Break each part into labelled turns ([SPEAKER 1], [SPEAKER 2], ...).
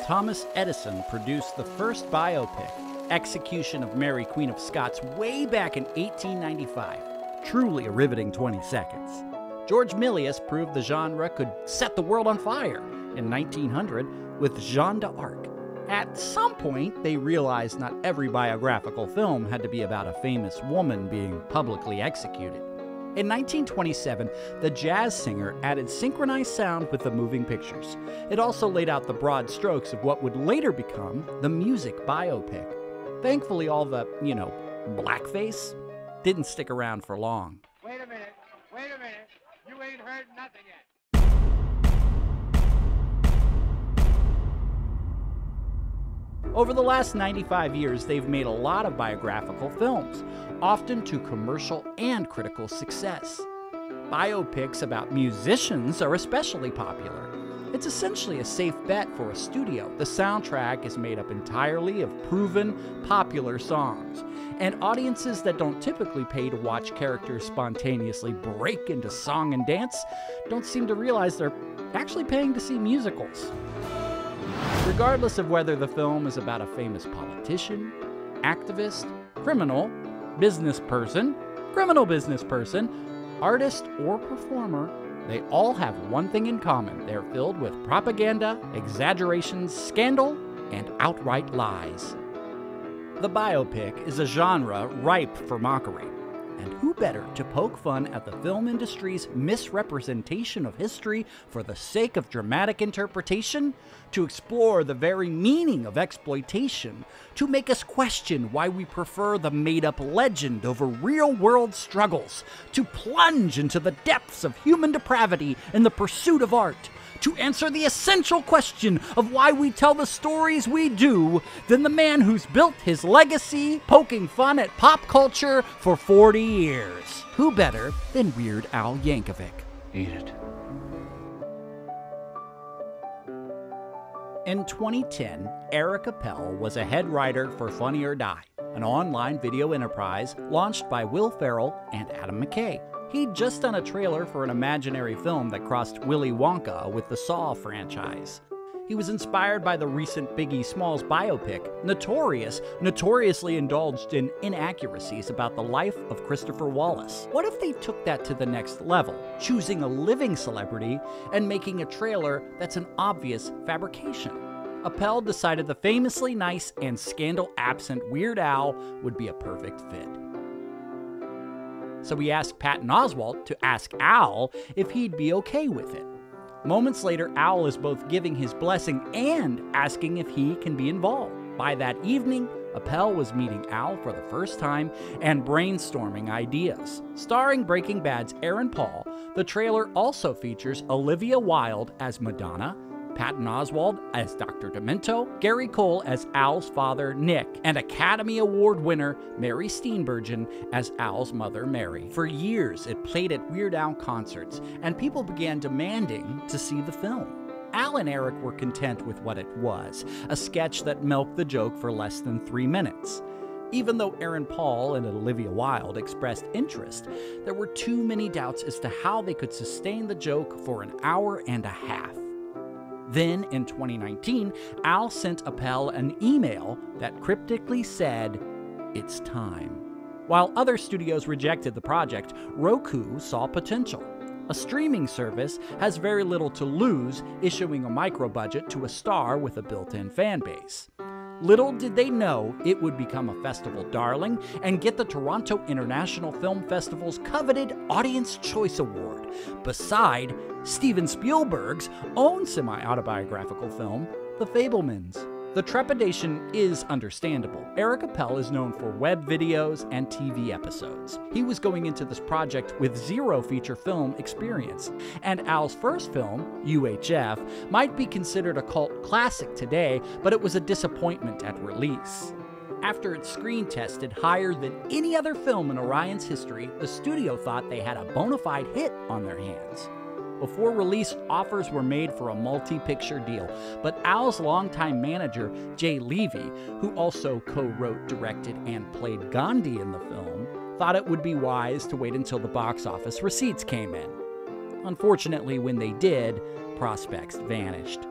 [SPEAKER 1] Thomas Edison produced the first biopic, Execution of Mary, Queen of Scots, way back in 1895. Truly a riveting 20 seconds. George Méliès proved the genre could set the world on fire in 1900 with Jeanne d'Arc. At some point, they realized not every biographical film had to be about a famous woman being publicly executed. In 1927, the jazz singer added synchronized sound with the moving pictures. It also laid out the broad strokes of what would later become the music biopic. Thankfully, all the, blackface didn't stick around for long.
[SPEAKER 2] Wait a minute. You ain't heard nothing yet.
[SPEAKER 1] Over the last 95 years, they've made a lot of biographical films, often to commercial and critical success. Biopics about musicians are especially popular. It's essentially a safe bet for a studio. The soundtrack is made up entirely of proven, popular songs, and audiences that don't typically pay to watch characters spontaneously break into song and dance don't seem to realize they're actually paying to see musicals. Regardless of whether the film is about a famous politician, activist, criminal, business person, criminal business person, artist, or performer, they all have one thing in common. They're filled with propaganda, exaggerations, scandal, and outright lies. The biopic is a genre ripe for mockery. And who better to poke fun at the film industry's misrepresentation of history for the sake of dramatic interpretation? To explore the very meaning of exploitation? To make us question why we prefer the made-up legend over real-world struggles? To plunge into the depths of human depravity in the pursuit of art? To answer the essential question of why we tell the stories we do, then the man who's built his legacy poking fun at pop culture for 40 years. Who better than Weird Al Yankovic?
[SPEAKER 3] Eat it.
[SPEAKER 1] In 2010, Eric Appel was a head writer for Funny or Die, an online video enterprise launched by Will Ferrell and Adam McKay. He'd just done a trailer for an imaginary film that crossed Willy Wonka with the Saw franchise. He was inspired by the recent Biggie Smalls biopic, notoriously indulged in inaccuracies about the life of Christopher Wallace. What if they took that to the next level, choosing a living celebrity and making a trailer that's an obvious fabrication? Appel decided the famously nice and scandal-absent Weird Al would be a perfect fit. So we asked Patton Oswalt to ask Al if he'd be okay with it. Moments later, Al is both giving his blessing and asking if he can be involved. By that evening, Appel was meeting Al for the first time and brainstorming ideas. Starring Breaking Bad's Aaron Paul, the trailer also features Olivia Wilde as Madonna, Patton Oswalt as Dr. Demento, Gary Cole as Al's father, Nick, and Academy Award winner Mary Steenburgen as Al's mother, Mary. For years, it played at Weird Al concerts, and people began demanding to see the film. Al and Eric were content with what it was, a sketch that milked the joke for less than 3 minutes. Even though Aaron Paul and Olivia Wilde expressed interest, there were too many doubts as to how they could sustain the joke for an hour and a half. Then, in 2019, Al sent Appel an email that cryptically said, "It's time." While other studios rejected the project, Roku saw potential. A streaming service has very little to lose issuing a micro-budget to a star with a built-in fan base. Little did they know it would become a festival darling and get the Toronto International Film Festival's coveted Audience Choice Award, beside Steven Spielberg's own semi-autobiographical film, The Fabelmans. The trepidation is understandable. Eric Appel is known for web videos and TV episodes. He was going into this project with zero feature film experience, and Al's first film, UHF, might be considered a cult classic today, but it was a disappointment at release. After it screen tested higher than any other film in Orion's history, the studio thought they had a bona fide hit on their hands. Before release, offers were made for a multi-picture deal, but Al's longtime manager, Jay Levy, who also co-wrote, directed, and played Gandhi in the film, thought it would be wise to wait until the box office receipts came in. Unfortunately, when they did, prospects vanished.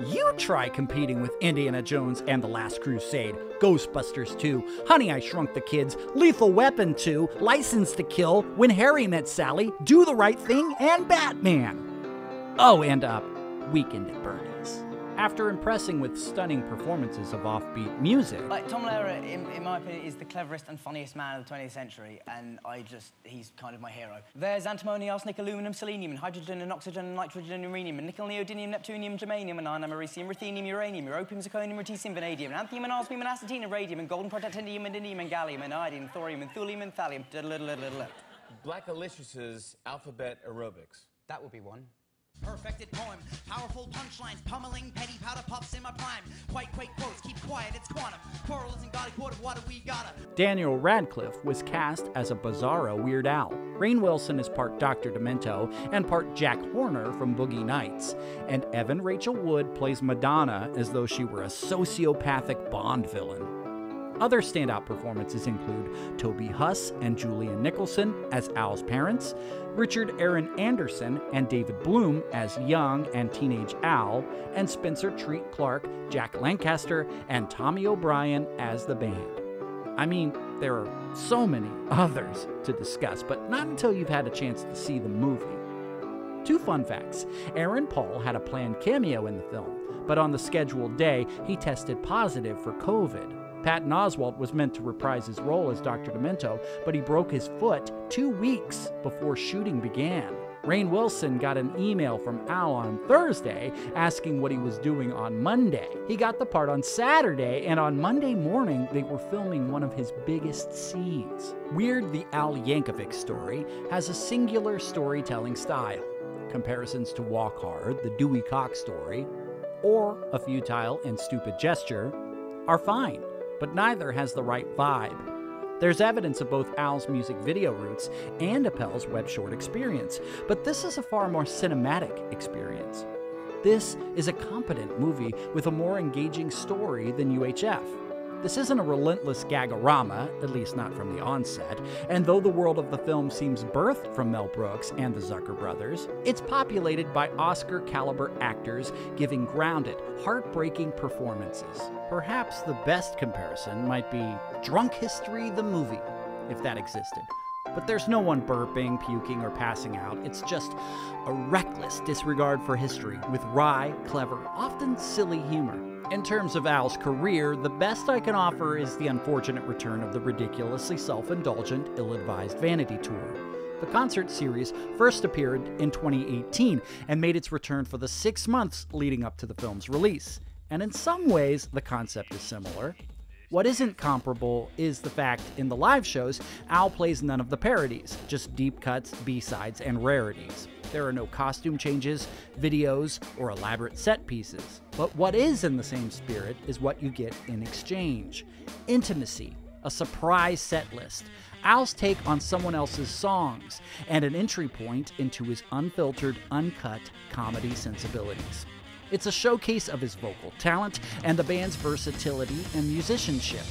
[SPEAKER 1] You try competing with Indiana Jones and the Last Crusade, Ghostbusters 2, Honey, I Shrunk the Kids, Lethal Weapon 2, License to Kill, When Harry Met Sally, Do the Right Thing, and Batman. Oh, and Weekend at Bernie's. After impressing with stunning performances of offbeat music...
[SPEAKER 3] Tom Lehrer, in my opinion, is the cleverest and funniest man of the 20th century, and he's kind of my hero. There's antimony, arsenic, aluminum, selenium, and hydrogen, and oxygen, and nitrogen, and uranium, and nickel, neodymium, neptunium, germanium, and iron, americium, ruthenium, uranium, europium, zirconium, lutetium, vanadium, and anthium, and osmium, and acetine, and radium, and golden, protactinium, and indium, and gallium, and iodine, and thorium, and thulium, and thallium.
[SPEAKER 4] Black Alicious' alphabet aerobics.
[SPEAKER 3] That would be one.
[SPEAKER 5] Perfected poem, powerful punchlines, pummeling petty powder puffs in my prime. Quite quotes, keep quiet, it's quantum. Coral isn't got a quart of water, we gotta.
[SPEAKER 1] Daniel Radcliffe was cast as a bizarro Weird Al. Rainn Wilson is part Dr. Demento and part Jack Horner from Boogie Nights. And Evan Rachel Wood plays Madonna as though she were a sociopathic Bond villain. Other standout performances include Toby Huss and Julian Nicholson as Al's parents, Richard Aaron Anderson and David Bloom as young and teenage Al, and Spencer Treat Clark, Jack Lancaster, and Tommy O'Brien as the band. I mean, there are so many others to discuss, but not until you've had a chance to see the movie. 2 fun facts. Aaron Paul had a planned cameo in the film, but on the scheduled day, he tested positive for COVID. Patton Oswalt was meant to reprise his role as Dr. Demento, but he broke his foot 2 weeks before shooting began. Rainn Wilson got an email from Al on Thursday asking what he was doing on Monday. He got the part on Saturday, and on Monday morning, they were filming one of his biggest scenes. Weird the Al Yankovic story has a singular storytelling style. Comparisons to Walk Hard, the Dewey Cox story, or A Futile and Stupid Gesture are fine, but neither has the right vibe. There's evidence of both Al's music video roots and Appel's web short experience, but this is a far more cinematic experience. This is a competent movie with a more engaging story than UHF. This isn't a relentless gagorama, at least not from the onset, and though the world of the film seems birthed from Mel Brooks and the Zucker brothers, it's populated by Oscar-caliber actors giving grounded, heartbreaking performances. Perhaps the best comparison might be Drunk History the movie, if that existed. But there's no one burping, puking, or passing out. It's just a reckless disregard for history with wry, clever, often silly humor. In terms of Al's career, the best I can offer is the unfortunate return of the ridiculously self-indulgent, ill-advised Vanity Tour. The concert series first appeared in 2018 and made its return for the 6 months leading up to the film's release. And in some ways, the concept is similar. What isn't comparable is the fact in the live shows, Al plays none of the parodies, just deep cuts, B-sides, and rarities. There are no costume changes, videos, or elaborate set pieces. But what is in the same spirit is what you get in exchange. Intimacy, a surprise set list, Al's take on someone else's songs, and an entry point into his unfiltered, uncut comedy sensibilities. It's a showcase of his vocal talent and the band's versatility and musicianship.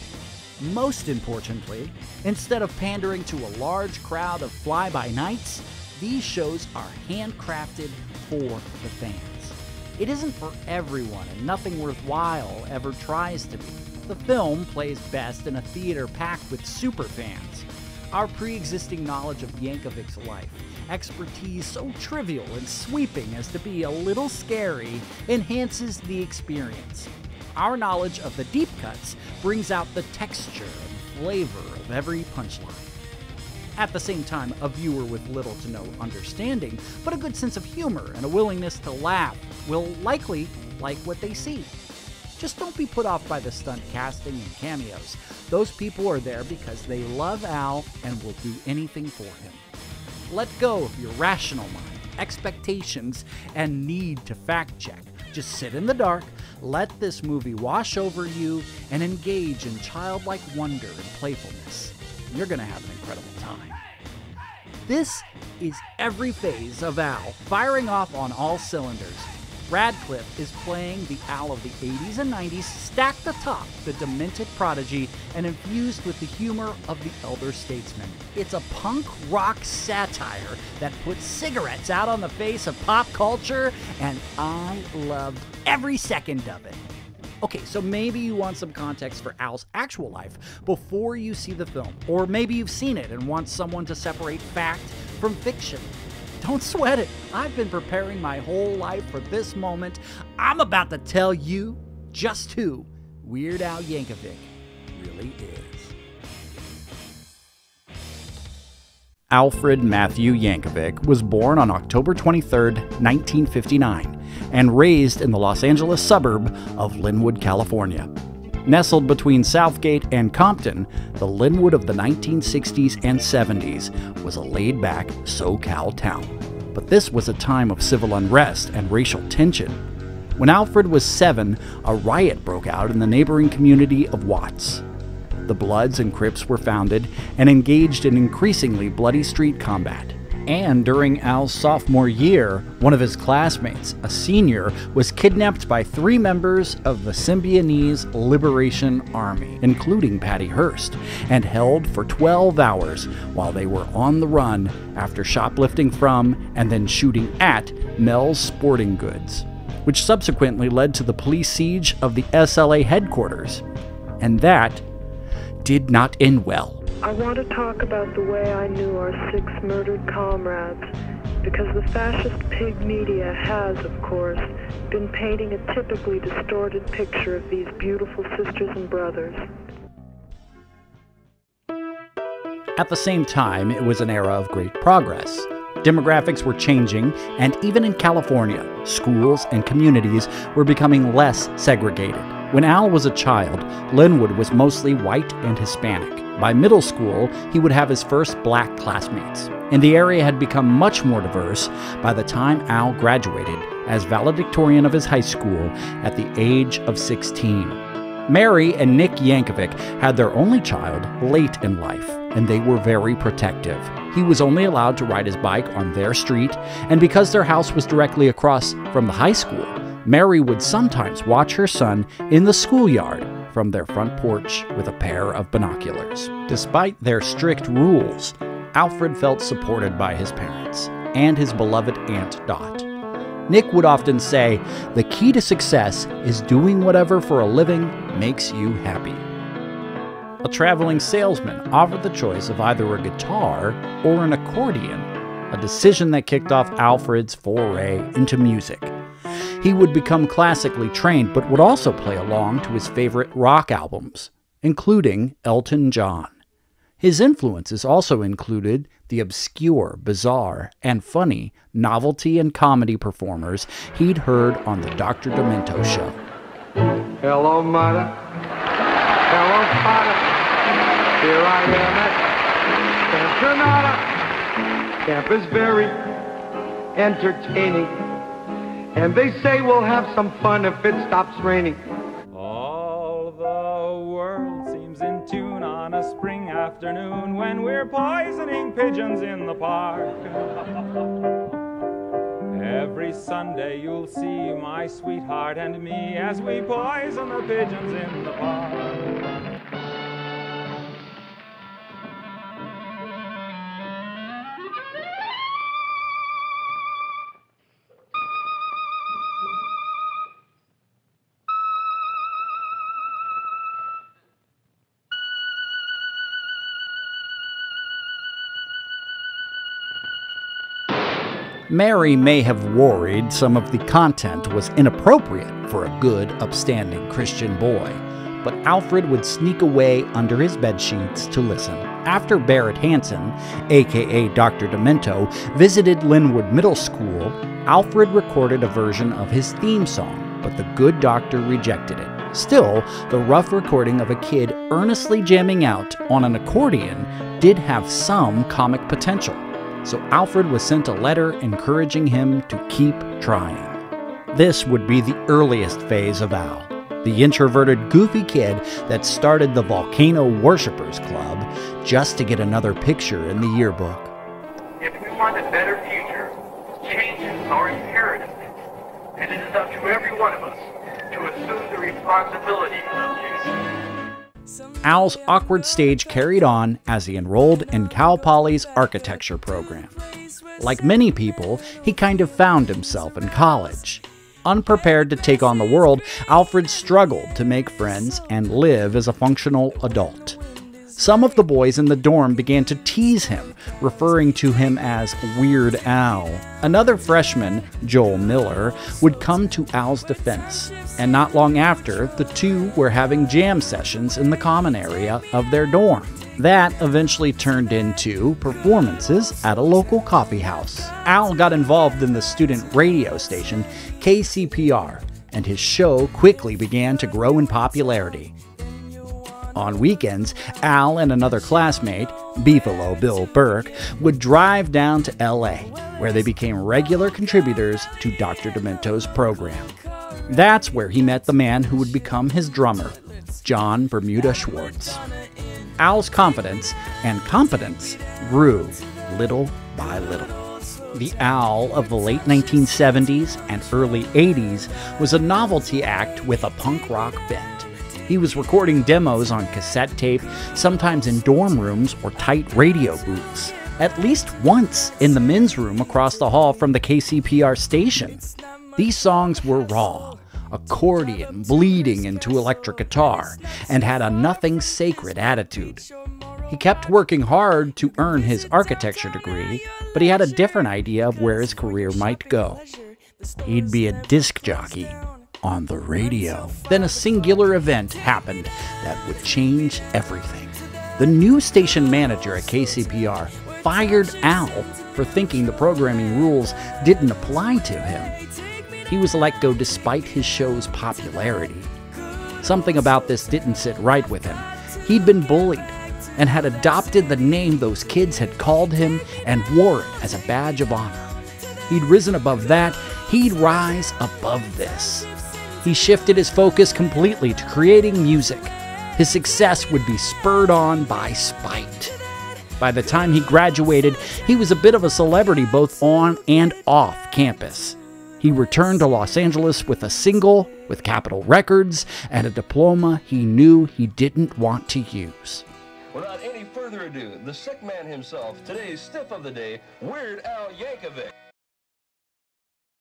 [SPEAKER 1] Most importantly, instead of pandering to a large crowd of fly-by-nights, these shows are handcrafted for the fans. It isn't for everyone, and nothing worthwhile ever tries to be. The film plays best in a theater packed with superfans. Our pre-existing knowledge of Yankovic's life, expertise so trivial and sweeping as to be a little scary, enhances the experience. Our knowledge of the deep cuts brings out the texture and flavor of every punchline. At the same time, a viewer with little to no understanding, but a good sense of humor and a willingness to laugh, will likely like what they see. Just don't be put off by the stunt casting and cameos. Those people are there because they love Al and will do anything for him. Let go of your rational mind, expectations, and need to fact-check. Just sit in the dark, let this movie wash over you, and engage in childlike wonder and playfulness. You're going to have an incredible time. This is every phase of Al, firing off on all cylinders. Radcliffe is playing the Al of the 80s and 90s, stacked atop the demented prodigy and infused with the humor of the elder statesman. It's a punk rock satire that puts cigarettes out on the face of pop culture, and I loved every second of it. Okay, so maybe you want some context for Al's actual life before you see the film, or maybe you've seen it and want someone to separate fact from fiction. Don't sweat it. I've been preparing my whole life for this moment. I'm about to tell you just who Weird Al Yankovic really is. Alfred Matthew Yankovic was born on October 23, 1959, and raised in the Los Angeles suburb of Linwood, California. Nestled between Southgate and Compton, the Linwood of the 1960s and 70s was a laid-back SoCal town. But this was a time of civil unrest and racial tension. When Alfred was 7, a riot broke out in the neighboring community of Watts. The Bloods and Crips were founded and engaged in increasingly bloody street combat. And during Al's sophomore year, one of his classmates, a senior, was kidnapped by 3 members of the Symbionese Liberation Army, including Patty Hearst, and held for 12 hours while they were on the run after shoplifting from and then shooting at Mel's Sporting Goods, which subsequently led to the police siege of the SLA headquarters. And that did not end well.
[SPEAKER 6] I want to talk about the way I knew our 6 murdered comrades, because the fascist pig media has, of course, been painting a typically distorted picture of these beautiful sisters and brothers.
[SPEAKER 1] At the same time, it was an era of great progress. Demographics were changing, and even in California, schools and communities were becoming less segregated. When Al was a child, Linwood was mostly white and Hispanic. By middle school, he would have his first black classmates, and the area had become much more diverse by the time Al graduated as valedictorian of his high school at the age of 16. Mary and Nick Yankovic had their only child late in life, and they were very protective. He was only allowed to ride his bike on their street, and because their house was directly across from the high school, Mary would sometimes watch her son in the schoolyard from their front porch with a pair of binoculars. Despite their strict rules, Alfred felt supported by his parents and his beloved Aunt Dot. Nick would often say, "The key to success is doing whatever for a living makes you happy." A traveling salesman offered the choice of either a guitar or an accordion, a decision that kicked off Alfred's foray into music. He would become classically trained, but would also play along to his favorite rock albums, including Elton John. His influences also included the obscure, bizarre, and funny novelty and comedy performers he'd heard on the Dr. Demento show.
[SPEAKER 2] Hello, Mother. Hello, Father. Here I am at Camp Granada. Camp is very entertaining. And they say we'll have some fun if it stops raining.
[SPEAKER 7] All the world seems in tune on a spring afternoon when we're poisoning pigeons in the park. Every Sunday you'll see my sweetheart and me as we poison the pigeons in the park.
[SPEAKER 1] Mary may have worried some of the content was inappropriate for a good, upstanding Christian boy, but Alfred would sneak away under his bedsheets to listen. After Barrett Hansen, aka Dr. Demento, visited Linwood Middle School, Alfred recorded a version of his theme song, but the good doctor rejected it. Still, the rough recording of a kid earnestly jamming out on an accordion did have some comic potential. So Alfred was sent a letter encouraging him to keep trying. This would be the earliest phase of Al, the introverted, goofy kid that started the Volcano Worshippers Club just to get another picture in the yearbook.
[SPEAKER 8] If we want a better future, changes are imperative. and it is up to every one of us to assume the responsibility in this case.
[SPEAKER 1] Al's awkward stage carried on as he enrolled in Cal Poly's architecture program. Like many people, he kind of found himself in college. Unprepared to take on the world, Alfred struggled to make friends and live as a functional adult. Some of the boys in the dorm began to tease him, referring to him as Weird Al. Another freshman, Joel Miller, would come to Al's defense, and not long after, the two were having jam sessions in the common area of their dorm. That eventually turned into performances at a local coffee house. Al got involved in the student radio station KCPR, and his show quickly began to grow in popularity. On weekends, Al and another classmate, Beefalo Bill Burke, would drive down to LA, where they became regular contributors to Dr. Demento's program. That's where he met the man who would become his drummer, John Bermuda Schwartz. Al's confidence and competence grew little by little. The Al of the late 1970s and early 80s was a novelty act with a punk rock bent. He was recording demos on cassette tape, sometimes in dorm rooms or tight radio booths, at least once in the men's room across the hall from the KCPR station. These songs were raw, accordion bleeding into electric guitar, and had a nothing sacred attitude. He kept working hard to earn his architecture degree, but he had a different idea of where his career might go. He'd be a disc jockey on the radio. Then a singular event happened that would change everything. The new station manager at KCPR fired Al for thinking the programming rules didn't apply to him. He was let go despite his show's popularity. Something about this didn't sit right with him. He'd been bullied and had adopted the name those kids had called him and wore it as a badge of honor. He'd risen above that. He'd rise above this. He shifted his focus completely to creating music. His success would be spurred on by spite. By the time he graduated, he was a bit of a celebrity both on and off campus. He returned to Los Angeles with a single with Capitol Records and a diploma he knew he didn't want to use.
[SPEAKER 9] Without any further ado, the sick man himself, today's stiff of the day, Weird Al Yankovic.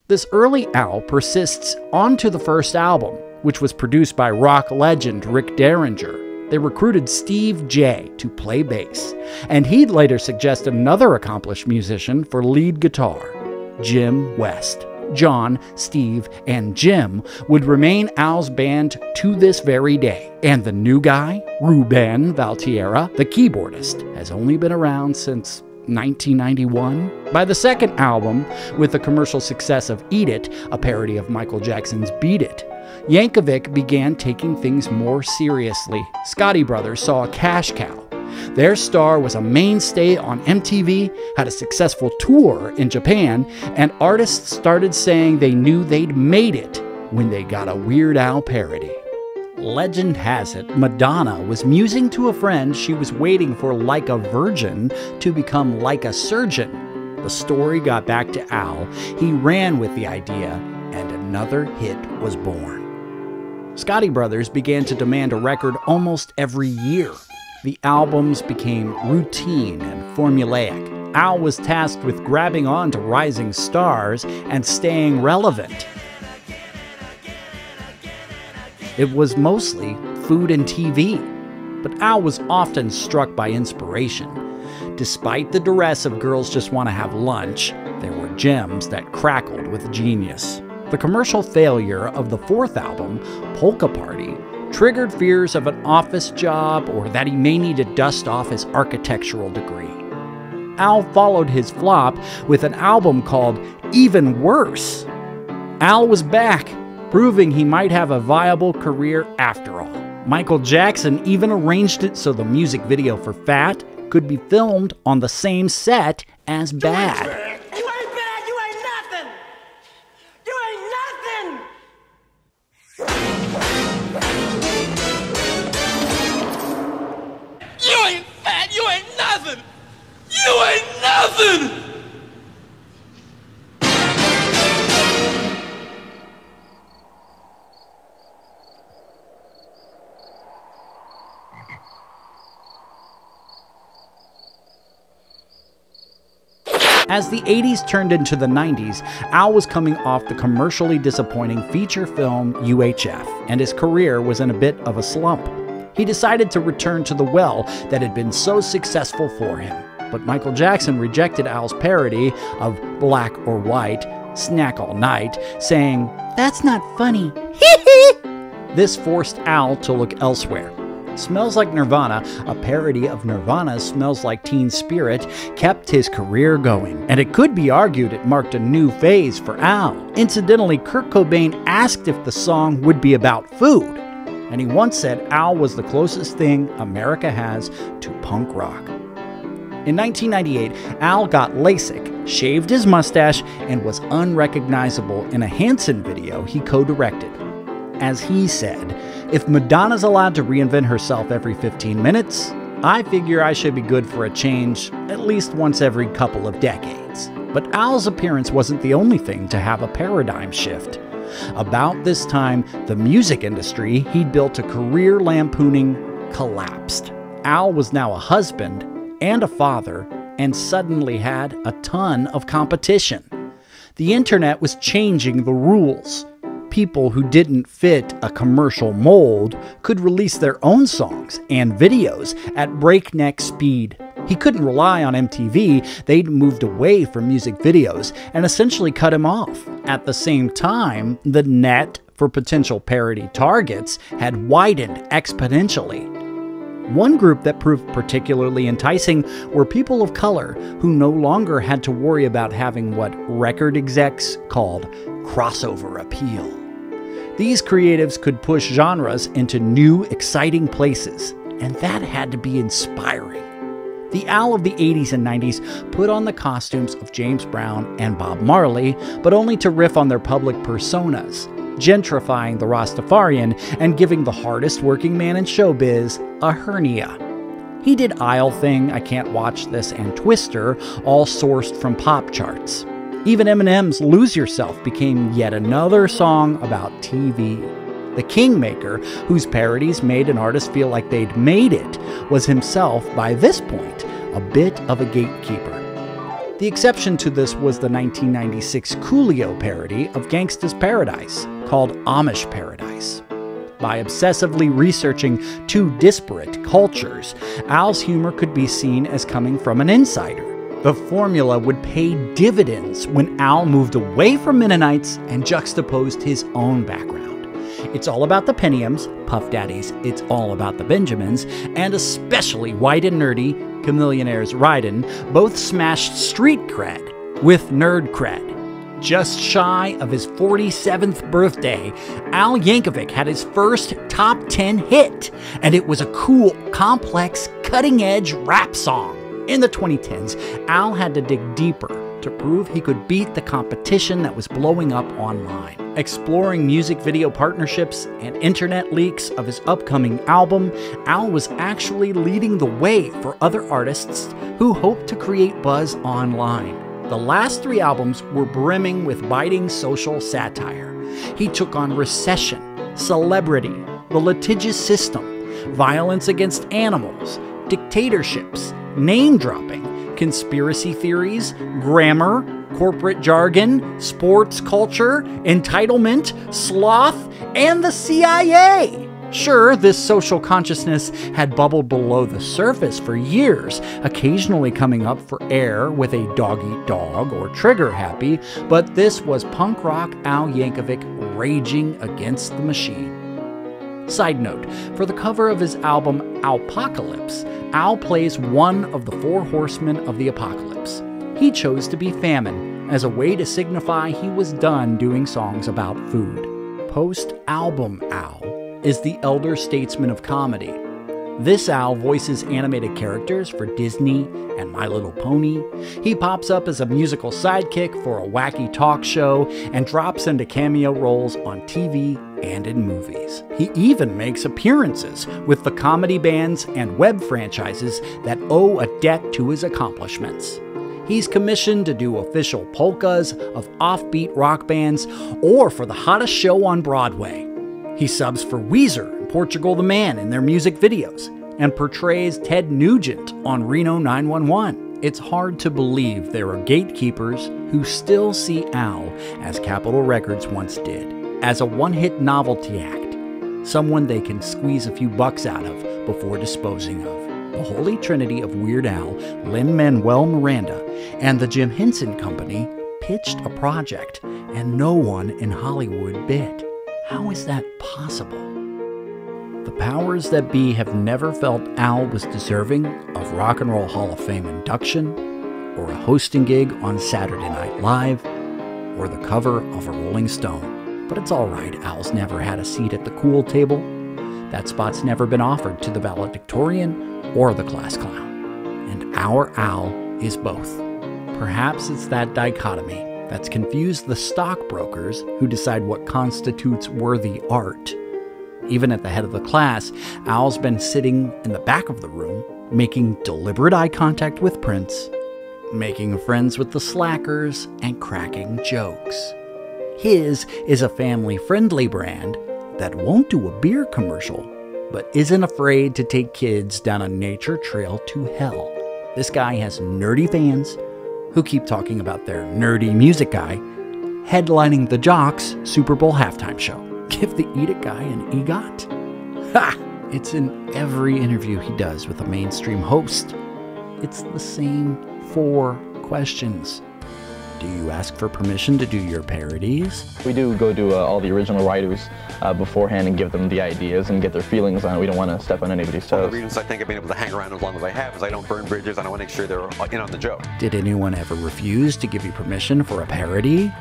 [SPEAKER 1] This early Al persists onto the first album, which was produced by rock legend Rick Derringer. They recruited Steve J to play bass, and he'd later suggest another accomplished musician for lead guitar, Jim West. John, Steve, and Jim would remain Al's band to this very day, and the new guy, Ruben Valtierra, the keyboardist, has only been around since 1991. By the second album, with the commercial success of Eat It, a parody of Michael Jackson's Beat It, Yankovic began taking things more seriously. Scotti Brothers saw a cash cow. Their star was a mainstay on MTV, had a successful tour in Japan, and artists started saying they knew they'd made it when they got a Weird Al parody. Legend has it, Madonna was musing to a friend she was waiting for Like a Virgin to become Like a Surgeon. The story got back to Al. He ran with the idea, and another hit was born. Scotti Brothers began to demand a record almost every year. The albums became routine and formulaic. Al was tasked with grabbing on to rising stars and staying relevant. It was mostly food and TV, but Al was often struck by inspiration. Despite the duress of Girls Just Want to Have Lunch, there were gems that crackled with genius. The commercial failure of the fourth album, Polka Party, triggered fears of an office job or that he may need to dust off his architectural degree. Al followed his flop with an album called Even Worse. Al was back, proving he might have a viable career after all. Michael Jackson even arranged it so the music video for Fat could be filmed on the same set as Bad.
[SPEAKER 10] You ain't bad, you ain't nothing! You ain't nothing! You ain't fat, you ain't nothing! You ain't nothing!
[SPEAKER 1] As the 80s turned into the 90s, Al was coming off the commercially disappointing feature film UHF, and his career was in a bit of a slump. He decided to return to the well that had been so successful for him. But Michael Jackson rejected Al's parody of Black or White, Snack All Night, saying, "That's not funny." This forced Al to look elsewhere. Smells Like Nirvana, a parody of Nirvana's Smells Like Teen Spirit, kept his career going, and it could be argued it marked a new phase for Al. Incidentally, Kurt Cobain asked if the song would be about food, and he once said Al was the closest thing America has to punk rock. In 1998, Al got LASIK, shaved his mustache, and was unrecognizable in a Hanson video he co-directed. As he said, "If Madonna's allowed to reinvent herself every 15 minutes, I figure I should be good for a change at least once every couple of decades." But Al's appearance wasn't the only thing to have a paradigm shift. About this time, the music industry he'd built a career lampooning collapsed. Al was now a husband and a father, and suddenly had a ton of competition. The internet was changing the rules. People who didn't fit a commercial mold could release their own songs and videos at breakneck speed. He couldn't rely on MTV, they'd moved away from music videos and essentially cut him off. At the same time, the net for potential parody targets had widened exponentially. One group that proved particularly enticing were people of color who no longer had to worry about having what record execs called crossover appeal. These creatives could push genres into new, exciting places, and that had to be inspiring. The Al of the 80s and 90s put on the costumes of James Brown and Bob Marley, but only to riff on their public personas, gentrifying the Rastafarian and giving the hardest working man in showbiz a hernia. He did Isle Thing, I Can't Watch This, and Twister, all sourced from pop charts. Even Eminem's Lose Yourself became yet another song about TV. The Kingmaker, whose parodies made an artist feel like they'd made it, was himself, by this point, a bit of a gatekeeper. The exception to this was the 1996 Coolio parody of Gangsta's Paradise, called Amish Paradise. By obsessively researching two disparate cultures, Al's humor could be seen as coming from an insider. The formula would pay dividends when Al moved away from Mennonites and juxtaposed his own background. It's All About the Pentiums, Puff Daddy's It's All About the Benjamins, and especially White and Nerdy, Chamillionaire's Ridin', both smashed street cred with nerd cred. Just shy of his 47th birthday, Al Yankovic had his first top 10 hit, and it was a cool, complex, cutting-edge rap song. In the 2010s, Al had to dig deeper to prove he could beat the competition that was blowing up online. Exploring music video partnerships and internet leaks of his upcoming album, Al was actually leading the way for other artists who hoped to create buzz online. The last 3 albums were brimming with biting social satire. He took on recession, celebrity, the litigious system, violence against animals, dictatorships, name-dropping, conspiracy theories, grammar, corporate jargon, sports culture, entitlement, sloth, and the CIA. Sure, this social consciousness had bubbled below the surface for years, occasionally coming up for air with a dog-eat-dog or trigger-happy, but this was punk rock Al Yankovic raging against the machine. Side note, for the cover of his album Alpocalypse, Al plays one of the 4 horsemen of the apocalypse. He chose to be famine as a way to signify he was done doing songs about food. Post-album Al is the elder statesman of comedy. This Al voices animated characters for Disney and My Little Pony. He pops up as a musical sidekick for a wacky talk show and drops into cameo roles on TV and in movies. He even makes appearances with the comedy bands and web franchises that owe a debt to his accomplishments. He's commissioned to do official polkas of offbeat rock bands or for the hottest show on Broadway. He subs for Weezer and Portugal the Man in their music videos and portrays Ted Nugent on Reno 911. It's hard to believe there are gatekeepers who still see Al as Capitol Records once did, as a one-hit novelty act, someone they can squeeze a few bucks out of before disposing of. The holy trinity of Weird Al, Lin-Manuel Miranda, and the Jim Henson Company pitched a project, and no one in Hollywood bid. How is that possible? The powers that be have never felt Al was deserving of Rock and Roll Hall of Fame induction, or a hosting gig on Saturday Night Live, or the cover of a Rolling Stone. But it's all right, Al's never had a seat at the cool table. That spot's never been offered to the valedictorian or the class clown. And our Al is both. Perhaps it's that dichotomy that's confused the stockbrokers who decide what constitutes worthy art. Even at the head of the class, Al's been sitting in the back of the room, making deliberate eye contact with Prince, making friends with the slackers, and cracking jokes. His is a family-friendly brand that won't do a beer commercial, but isn't afraid to take kids down a nature trail to hell. This guy has nerdy fans who keep talking about their nerdy music guy headlining the Jocks Super Bowl halftime show. Give the Eat It guy an EGOT? Ha! It's in every interview he does with a mainstream host. It's the same 4 questions. Do you ask for permission to do your parodies?
[SPEAKER 11] We do go to all the original writers beforehand and give them the ideas and get their feelings on it. We don't want to step on anybody's toes.
[SPEAKER 12] One of the reasons I think I've been able to hang around as long as I have is I don't burn bridges and I want to make sure they're in on the joke.
[SPEAKER 1] Did anyone ever refuse to give you permission for a parody?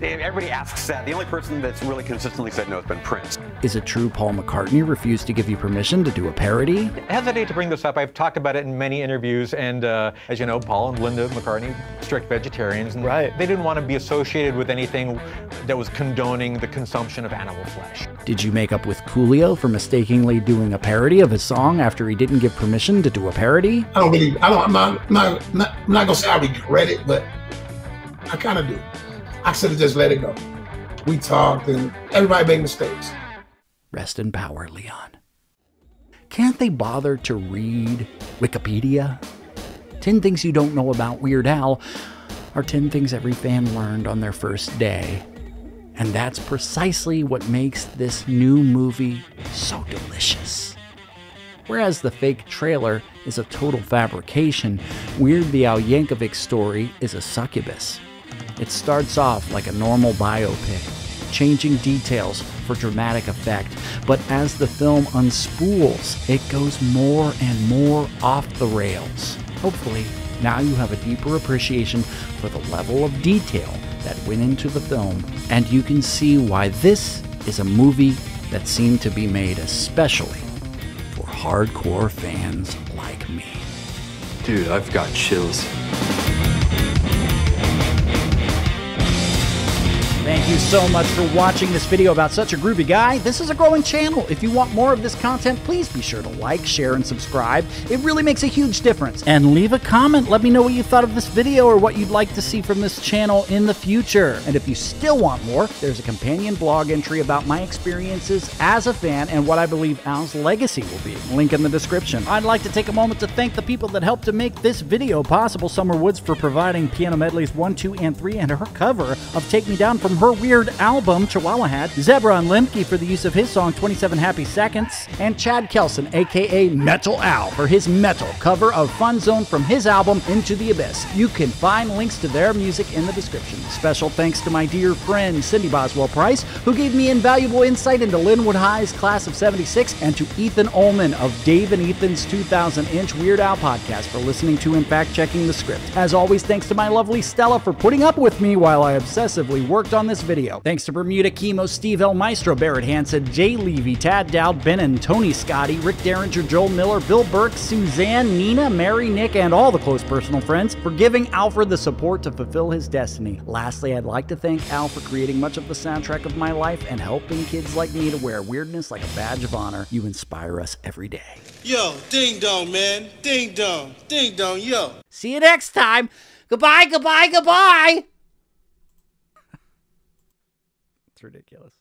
[SPEAKER 12] Everybody asks that. The only person that's really consistently said no has been Prince.
[SPEAKER 1] Is it true Paul McCartney refused to give you permission to do a parody?
[SPEAKER 13] I hesitate to bring this up. I've talked about it in many interviews, and as you know, Paul and Linda McCartney, strict vegetarians, and they didn't want to be associated with anything that was condoning the consumption of animal flesh.
[SPEAKER 1] Did you make up with Coolio for mistakenly doing a parody of his song after he didn't give permission to do a parody?
[SPEAKER 14] I'm not gonna say I regret it, but I kind of do. I should have just let it go. We talked and everybody made mistakes.
[SPEAKER 1] Rest in power, Leon. Can't they bother to read Wikipedia? 10 things you don't know about Weird Al are 10 things every fan learned on their first day. And that's precisely what makes this new movie so delicious. Whereas the fake trailer is a total fabrication, Weird the Al Yankovic story is a succubus. It starts off like a normal biopic, changing details for dramatic effect, but as the film unspools, it goes more and more off the rails. Hopefully, now you have a deeper appreciation for the level of detail that went into the film, and you can see why this is a movie that seemed to be made especially for hardcore fans like me.
[SPEAKER 15] Dude, I've got chills.
[SPEAKER 1] Thank you so much for watching this video about such a groovy guy. This is a growing channel. If you want more of this content, please be sure to like, share, and subscribe. It really makes a huge difference. And leave a comment. Let me know what you thought of this video or what you'd like to see from this channel in the future. And if you still want more, there's a companion blog entry about my experiences as a fan and what I believe Al's legacy will be. Link in the description. I'd like to take a moment to thank the people that helped to make this video possible. Summer Woods for providing piano medleys 1, 2, and 3, and her cover of Take Me Down from her Weird album, Chihuahua Hat, Zebra and Limke for the use of his song 27 Happy Seconds, and Chad Kelson, aka Metal Al, for his metal cover of Fun Zone from his album Into the Abyss. You can find links to their music in the description. Special thanks to my dear friend Cindy Boswell Price, who gave me invaluable insight into Linwood High's class of '76, and to Ethan Ullman of Dave and Ethan's 2000-inch Weird Al podcast for listening to and fact-checking the script. As always, thanks to my lovely Stella for putting up with me while I obsessively worked on this video. Thanks to Bermuda Chemo, Steve L. Maestro, Barrett Hansen, Jay Levy, Tad Dowd, Ben and Tony Scotti, Rick Derringer, Joel Miller, Bill Burke, Suzanne, Nina, Mary, Nick, and all the close personal friends for giving Alfred the support to fulfill his destiny. Lastly, I'd like to thank Al for creating much of the soundtrack of my life and helping kids like me to wear weirdness like a badge of honor. You inspire us every day.
[SPEAKER 16] Yo, ding dong, man. Ding dong. Ding dong, yo.
[SPEAKER 1] See you next time. Goodbye, goodbye, goodbye. It's ridiculous.